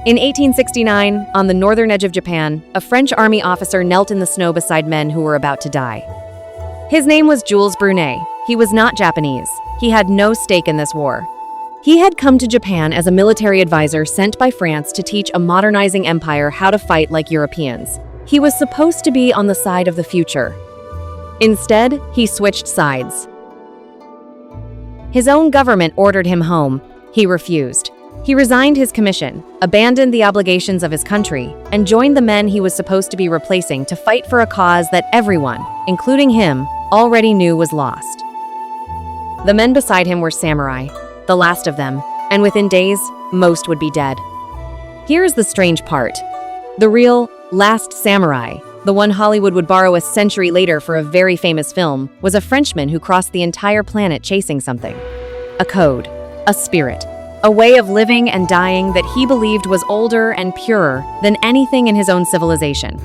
In 1869, on the northern edge of Japan, a French army officer knelt in the snow beside men who were about to die. His name was Jules Brunet. He was not Japanese. He had no stake in this war. He had come to Japan as a military advisor sent by France to teach a modernizing empire how to fight like Europeans. He was supposed to be on the side of the future. Instead, he switched sides. His own government ordered him home. He refused. He resigned his commission, abandoned the obligations of his country, and joined the men he was supposed to be replacing to fight for a cause that everyone, including him, already knew was lost. The men beside him were samurai, the last of them, and within days, most would be dead. Here's the strange part. The real last samurai, the one Hollywood would borrow a century later for a very famous film, was a Frenchman who crossed the entire planet chasing something. A code, a spirit, a way of living and dying that he believed was older and purer than anything in his own civilization.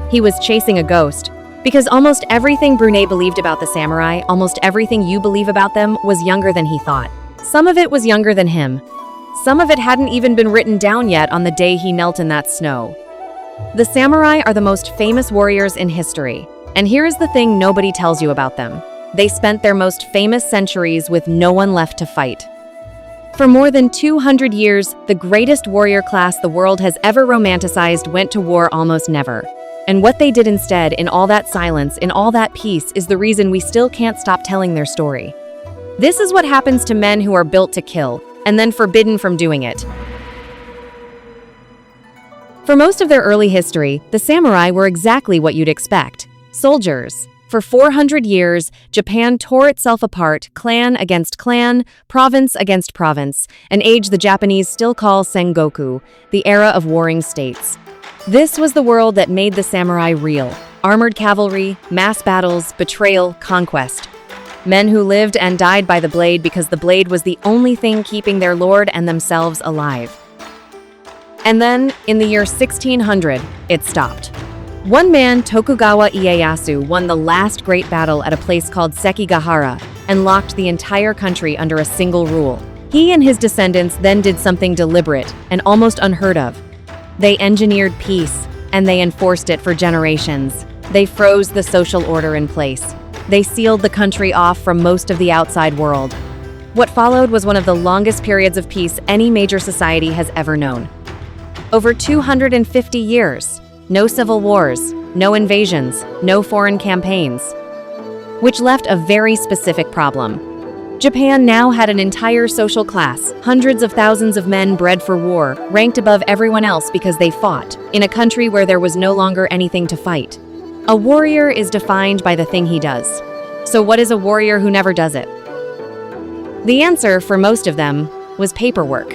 He was chasing a ghost, because almost everything Brunet believed about the samurai, almost everything you believe about them, was younger than he thought. Some of it was younger than him. Some of it hadn't even been written down yet on the day he knelt in that snow. The samurai are the most famous warriors in history, and here is the thing nobody tells you about them. They spent their most famous centuries with no one left to fight. For more than 200 years, the greatest warrior class the world has ever romanticized went to war almost never. And what they did instead, in all that silence, in all that peace, is the reason we still can't stop telling their story. This is what happens to men who are built to kill, and then forbidden from doing it. For most of their early history, the samurai were exactly what you'd expect: soldiers. For 400 years, Japan tore itself apart, clan against clan, province against province, an age the Japanese still call Sengoku, the era of warring states. This was the world that made the samurai real: armored cavalry, mass battles, betrayal, conquest. Men who lived and died by the blade because the blade was the only thing keeping their lord and themselves alive. And then, in the year 1600, it stopped. One man, Tokugawa-era, won the last great battle at a place called Sekigahara and locked the entire country under a single rule. He and his descendants then did something deliberate and almost unheard of. They engineered peace, and they enforced it for generations. They froze the social order in place. They sealed the country off from most of the outside world. What followed was one of the longest periods of peace any major society has ever known. Over 250 years, no civil wars, no invasions, no foreign campaigns, which left a very specific problem. Japan now had an entire social class, hundreds of thousands of men bred for war, ranked above everyone else because they fought, in a country where there was no longer anything to fight. A warrior is defined by the thing he does. So what is a warrior who never does it? The answer, for most of them, was paperwork.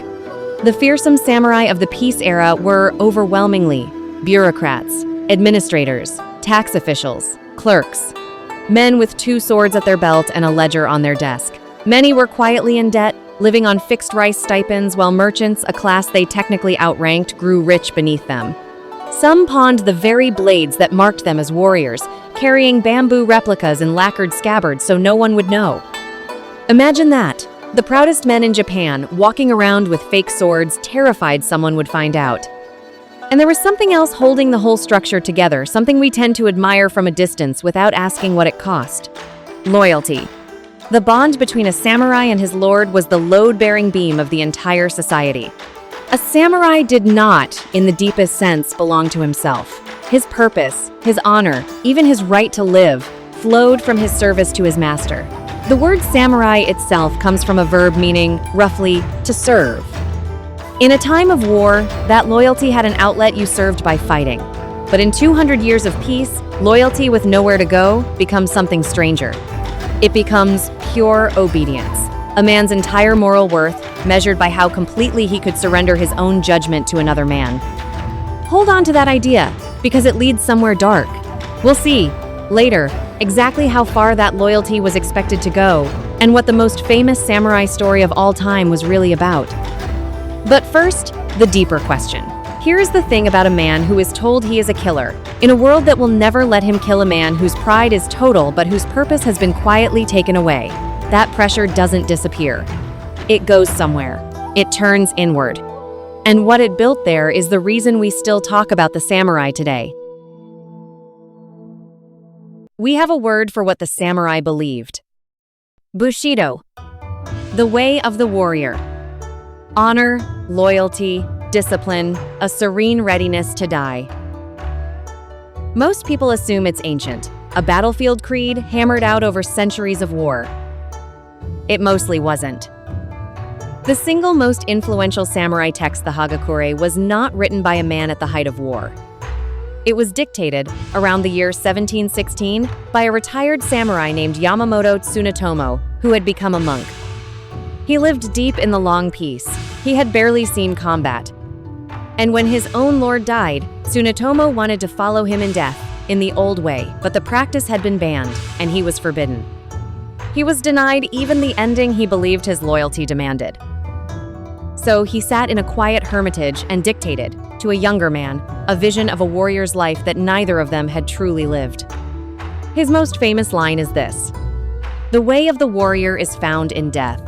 The fearsome samurai of the peace era were overwhelmingly bureaucrats, administrators, tax officials, clerks, men with 2 swords at their belt and a ledger on their desk. Many were quietly in debt, living on fixed rice stipends, while merchants, a class they technically outranked, grew rich beneath them. Some pawned the very blades that marked them as warriors, carrying bamboo replicas in lacquered scabbards so no one would know. Imagine that, the proudest men in Japan walking around with fake swords, terrified someone would find out. And there was something else holding the whole structure together, something we tend to admire from a distance without asking what it cost: loyalty. The bond between a samurai and his lord was the load-bearing beam of the entire society. A samurai did not, in the deepest sense, belong to himself. His purpose, his honor, even his right to live, flowed from his service to his master. The word samurai itself comes from a verb meaning, roughly, to serve. In a time of war, that loyalty had an outlet you served by fighting. But in 200 years of peace, loyalty with nowhere to go becomes something stranger. It becomes pure obedience, a man's entire moral worth measured by how completely he could surrender his own judgment to another man. Hold on to that idea, because it leads somewhere dark. We'll see, later, exactly how far that loyalty was expected to go, and what the most famous samurai story of all time was really about. But first, the deeper question. Here is the thing about a man who is told he is a killer, in a world that will never let him kill a man whose pride is total but whose purpose has been quietly taken away. That pressure doesn't disappear. It goes somewhere. It turns inward. And what it built there is the reason we still talk about the samurai today. We have a word for what the samurai believed. Bushido, the way of the warrior. Honor, loyalty, discipline, a serene readiness to die. Most people assume it's ancient, a battlefield creed hammered out over centuries of war. It mostly wasn't. The single most influential samurai text, the Hagakure, was not written by a man at the height of war. It was dictated, around the year 1716, by a retired samurai named Yamamoto Tsunetomo, who had become a monk. He lived deep in the long peace. He had barely seen combat. And when his own lord died, Tsunetomo wanted to follow him in death, in the old way, but the practice had been banned, and he was forbidden. He was denied even the ending he believed his loyalty demanded. So he sat in a quiet hermitage and dictated, to a younger man, a vision of a warrior's life that neither of them had truly lived. His most famous line is this: "The way of the warrior is found in death."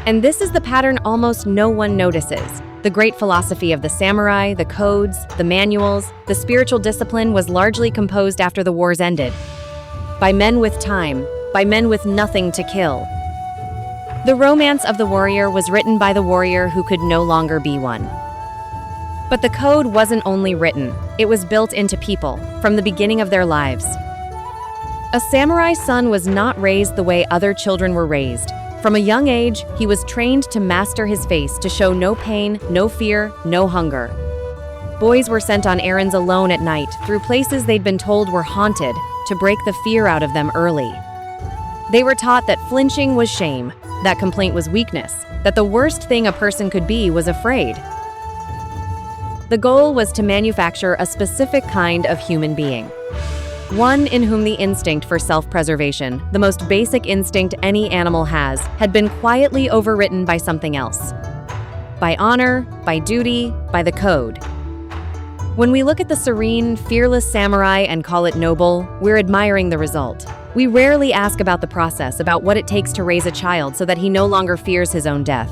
And this is the pattern almost no one notices. The great philosophy of the samurai, the codes, the manuals, the spiritual discipline was largely composed after the wars ended. By men with time, by men with nothing to kill. The romance of the warrior was written by the warrior who could no longer be one. But the code wasn't only written, it was built into people, from the beginning of their lives. A samurai's son was not raised the way other children were raised. From a young age, he was trained to master his face, to show no pain, no fear, no hunger. Boys were sent on errands alone at night, through places they'd been told were haunted, to break the fear out of them early. They were taught that flinching was shame, that complaint was weakness, that the worst thing a person could be was afraid. The goal was to manufacture a specific kind of human being. One in whom the instinct for self-preservation, the most basic instinct any animal has, had been quietly overwritten by something else. By honor, by duty, by the code. When we look at the serene, fearless samurai and call it noble, we're admiring the result. We rarely ask about the process, about what it takes to raise a child so that he no longer fears his own death.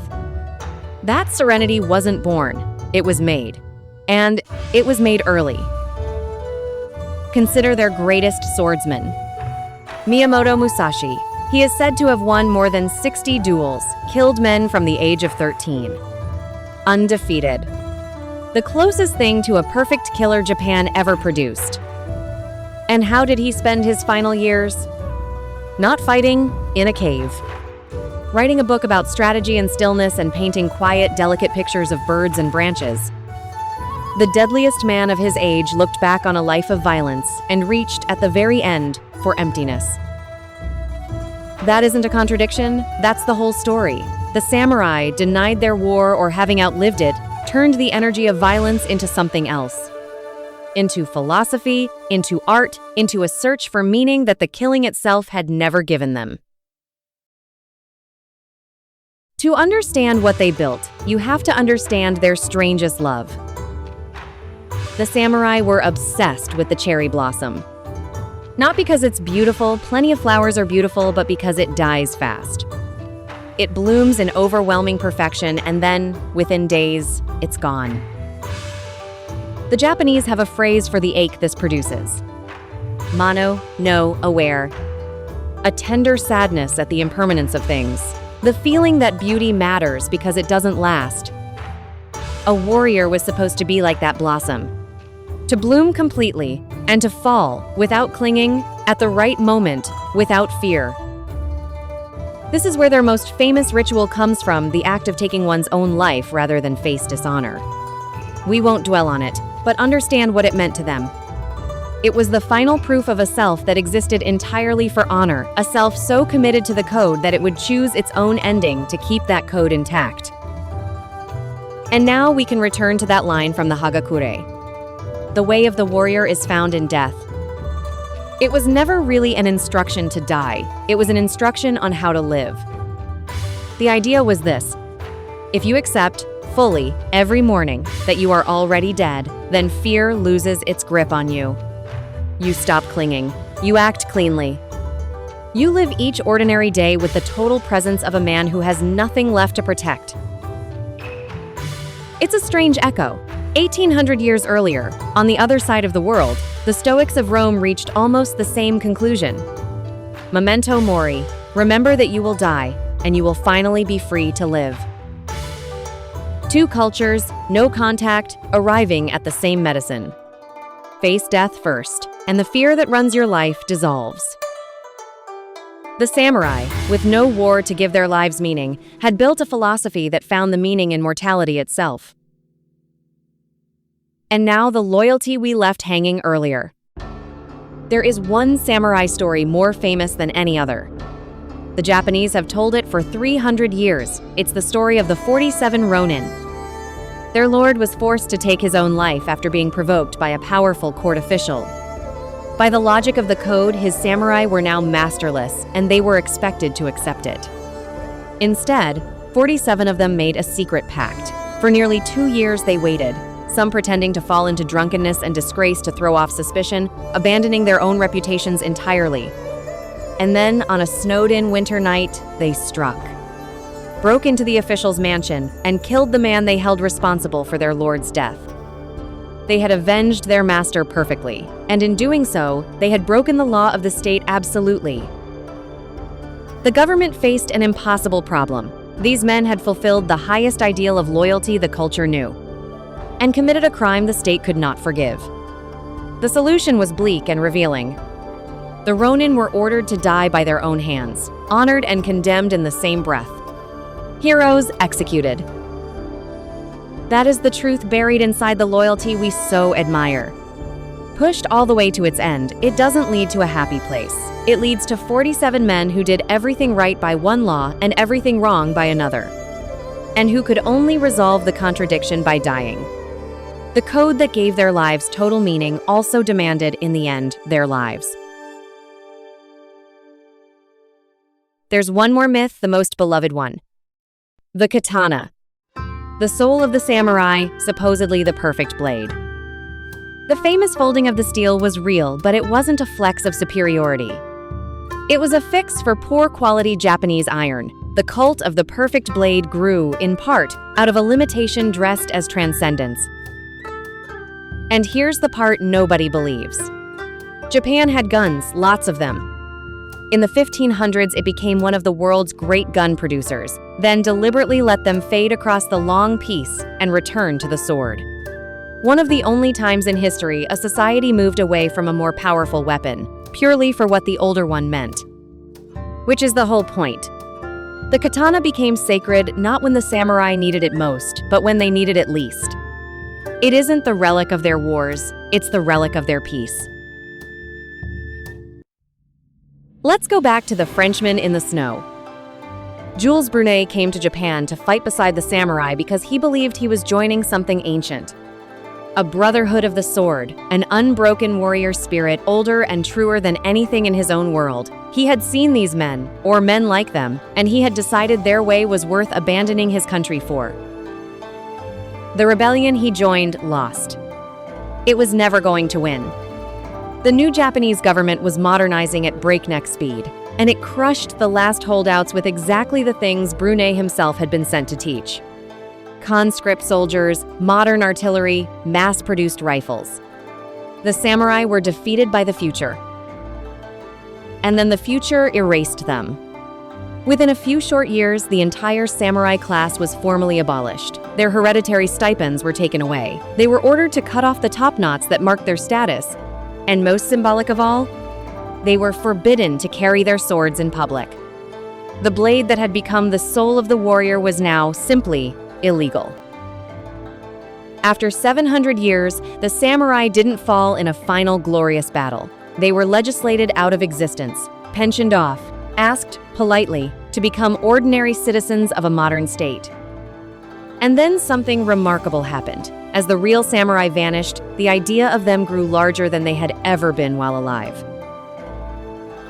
That serenity wasn't born, it was made. And it was made early. Consider their greatest swordsman, Miyamoto Musashi. He is said to have won more than 60 duels, killed men from the age of 13. Undefeated. The closest thing to a perfect killer Japan ever produced. And how did he spend his final years? Not fighting, in a cave. Writing a book about strategy and stillness and painting quiet, delicate pictures of birds and branches. The deadliest man of his age looked back on a life of violence and reached, at the very end, for emptiness. That isn't a contradiction, that's the whole story. The samurai, denied their war or having outlived it, turned the energy of violence into something else. Into philosophy, into art, into a search for meaning that the killing itself had never given them. To understand what they built, you have to understand their strangest love. The samurai were obsessed with the cherry blossom. Not because it's beautiful, plenty of flowers are beautiful, but because it dies fast. It blooms in overwhelming perfection, and then, within days, it's gone. The Japanese have a phrase for the ache this produces. Mano no aware. A tender sadness at the impermanence of things. The feeling that beauty matters because it doesn't last. A warrior was supposed to be like that blossom. To bloom completely, and to fall, without clinging, at the right moment, without fear. This is where their most famous ritual comes from, the act of taking one's own life rather than face dishonor. We won't dwell on it, but understand what it meant to them. It was the final proof of a self that existed entirely for honor, a self so committed to the code that it would choose its own ending to keep that code intact. And now we can return to that line from the Hagakure. The way of the warrior is found in death. It was never really an instruction to die. It was an instruction on how to live. The idea was this: if you accept, fully, every morning, that you are already dead, then fear loses its grip on you. You stop clinging. You act cleanly. You live each ordinary day with the total presence of a man who has nothing left to protect. It's a strange echo. 1800 years earlier, on the other side of the world, the Stoics of Rome reached almost the same conclusion. Memento mori, remember that you will die, and you will finally be free to live. Two cultures, no contact, arriving at the same medicine. Face death first, and the fear that runs your life dissolves. The samurai, with no war to give their lives meaning, had built a philosophy that found the meaning in mortality itself. And now the loyalty we left hanging earlier. There is one samurai story more famous than any other. The Japanese have told it for 300 years. It's the story of the 47 Ronin. Their lord was forced to take his own life after being provoked by a powerful court official. By the logic of the code, his samurai were now masterless, and they were expected to accept it. Instead, 47 of them made a secret pact. For nearly 2 years they waited, some pretending to fall into drunkenness and disgrace to throw off suspicion, abandoning their own reputations entirely. And then, on a snowed-in winter night, they struck. Broke into the official's mansion and killed the man they held responsible for their lord's death. They had avenged their master perfectly, and in doing so, they had broken the law of the state absolutely. The government faced an impossible problem. These men had fulfilled the highest ideal of loyalty the culture knew, and committed a crime the state could not forgive. The solution was bleak and revealing. The Ronin were ordered to die by their own hands, honored and condemned in the same breath. Heroes executed. That is the truth buried inside the loyalty we so admire. Pushed all the way to its end, it doesn't lead to a happy place. It leads to 47 men who did everything right by one law and everything wrong by another, and who could only resolve the contradiction by dying. The code that gave their lives total meaning also demanded, in the end, their lives. There's one more myth, the most beloved one. The katana. The soul of the samurai, supposedly the perfect blade. The famous folding of the steel was real, but it wasn't a flex of superiority. It was a fix for poor quality Japanese iron. The cult of the perfect blade grew, in part, out of a limitation dressed as transcendence. And here's the part nobody believes. Japan had guns, lots of them. In the 1500s, it became one of the world's great gun producers, then deliberately let them fade across the long piece and return to the sword. One of the only times in history a society moved away from a more powerful weapon, purely for what the older one meant. Which is the whole point. The katana became sacred not when the samurai needed it most, but when they needed it least. It isn't the relic of their wars, it's the relic of their peace. Let's go back to the Frenchman in the snow. Jules Brunet came to Japan to fight beside the samurai because he believed he was joining something ancient. A brotherhood of the sword, an unbroken warrior spirit older and truer than anything in his own world. He had seen these men, or men like them, and he had decided their way was worth abandoning his country for. The rebellion he joined lost. It was never going to win. The new Japanese government was modernizing at breakneck speed, and it crushed the last holdouts with exactly the things Brunet himself had been sent to teach. Conscript soldiers, modern artillery, mass-produced rifles. The samurai were defeated by the future. And then the future erased them. Within a few short years, the entire samurai class was formally abolished. Their hereditary stipends were taken away. They were ordered to cut off the top knots that marked their status. And most symbolic of all, they were forbidden to carry their swords in public. The blade that had become the soul of the warrior was now simply illegal. After 700 years, the samurai didn't fall in a final glorious battle. They were legislated out of existence, pensioned off, asked, politely, to become ordinary citizens of a modern state. And then something remarkable happened. As the real samurai vanished, the idea of them grew larger than they had ever been while alive.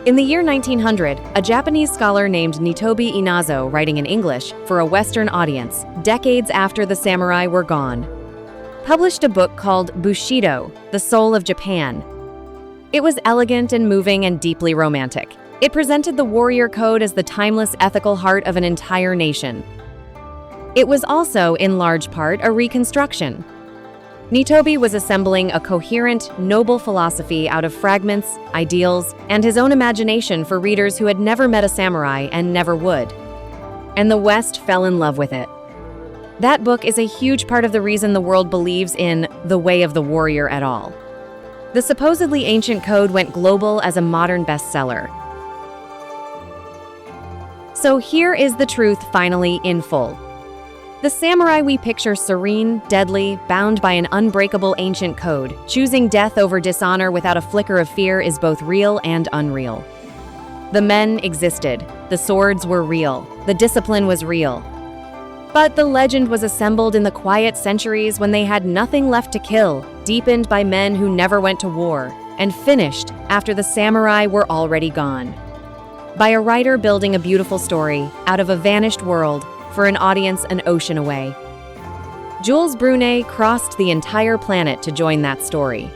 In the year 1900, a Japanese scholar named Nitobe Inazō, writing in English for a Western audience, decades after the samurai were gone, published a book called Bushido, The Soul of Japan. It was elegant and moving and deeply romantic. It presented the warrior code as the timeless ethical heart of an entire nation. It was also, in large part, a reconstruction. Nitobe was assembling a coherent, noble philosophy out of fragments, ideals, and his own imagination for readers who had never met a samurai and never would. And the West fell in love with it. That book is a huge part of the reason the world believes in the way of the warrior at all. The supposedly ancient code went global as a modern bestseller. So here is the truth finally in full. The samurai we picture serene, deadly, bound by an unbreakable ancient code, choosing death over dishonor without a flicker of fear is both real and unreal. The men existed, the swords were real, the discipline was real. But the legend was assembled in the quiet centuries when they had nothing left to kill, deepened by men who never went to war, and finished after the samurai were already gone. By a writer building a beautiful story out of a vanished world for an audience an ocean away. Jules Brunet crossed the entire planet to join that story.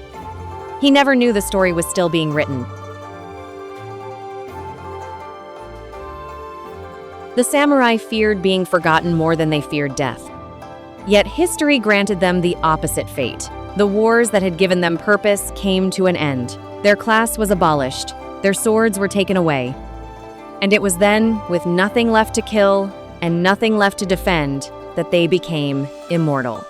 He never knew the story was still being written. The samurai feared being forgotten more than they feared death. Yet history granted them the opposite fate. The wars that had given them purpose came to an end. Their class was abolished. Their swords were taken away. And it was then, with nothing left to kill and nothing left to defend, that they became immortal.